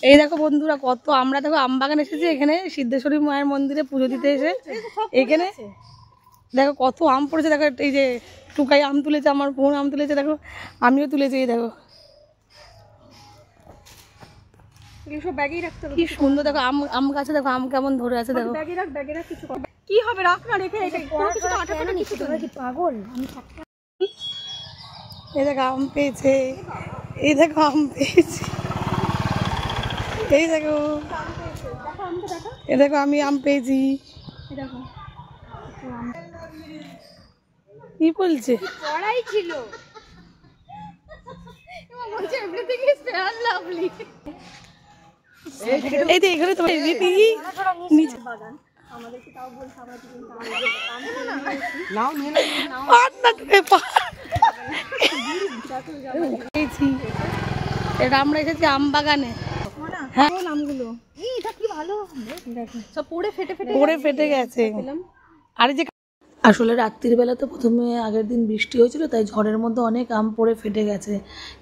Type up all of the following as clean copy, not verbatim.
এই দেখো বন্ধুরা কত আমরা দেখো আমবাগান এসেছি এখানে সিদ্ধেশ্বরী মায়ের মন্দিরে পুজো দিতে এসে এখানে দেখো কত আম পড়েছে দেখো এই যে টুকাই আম তুলেছে আমার বোন আম তুলেছে দেখো আমিও তুলেছি এই দেখো কি সুন্দর দেখো আম আম গাছে দেখো আম কেমন ধরে আছে দেখো কি হবে রাখ না রেখে পাগল এই দেখো আম পেয়েছে এই দেখো আম পেয়েছে এই দেখো এই দেখো আমি আম পেয়েছি কি বলছে পড়াই ছিল এই তো এখানে তো নিচে বাগান আমাদেরকে তাও বলছে আমরা নাও নিয়ে এটা আমরা এসেছি আম বাগানে হ্যাঁ আমগুলো সব পড়ে ফেটে গেছে আর যে আসলে রাত্রির বেলা তো প্রথমে আগের দিন বৃষ্টি হয়েছিল তাই ঝড়ের মধ্যে অনেক আম পড়ে ফেটে গেছে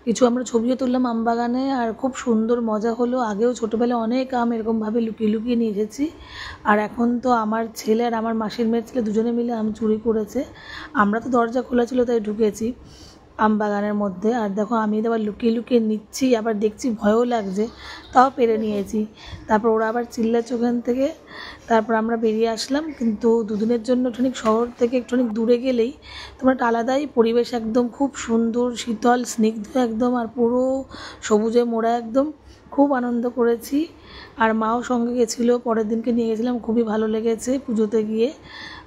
কিছু আমরা ছবিও তুললাম আম বাগানে আর খুব সুন্দর মজা হলো আগেও ছোটোবেলায় অনেক আম এরকমভাবে লুকিয়ে লুকিয়ে নিয়ে এসেছি আর এখন তো আমার ছেলে আর আমার মাসির মেয়ের ছেলে দুজনে মিলে আম চুরি করেছে আমরা তো দরজা খোলা ছিল তাই ঢুকেছি আম বাগানের মধ্যে আর দেখো আমি আবার লুকিয়ে লুকিয়ে নিচ্ছি আবার দেখছি ভয়ও লাগছে তাও পেরে নিয়েছি তারপর ওরা আবার চিল্লাচ্ছে ওখান থেকে তারপর আমরা বেরিয়ে আসলাম কিন্তু দুদিনের জন্য একটুখানি শহর থেকে একটুখানি দূরে গেলেই তোমার একটা আলাদাই পরিবেশ একদম খুব সুন্দর শীতল স্নিগ্ধ একদম আর পুরো সবুজে মোড়া একদম খুব আনন্দ করেছি আর মাও সঙ্গে গেছিলো পরের দিনকে নিয়ে গেছিলাম খুবই ভালো লেগেছে পুজোতে গিয়ে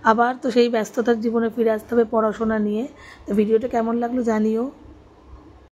আবার তো সেই ব্যস্ততার জীবনে ফিরে আসতে হবে পড়াশোনা নিয়ে তো ভিডিওটা কেমন লাগলো জানিও।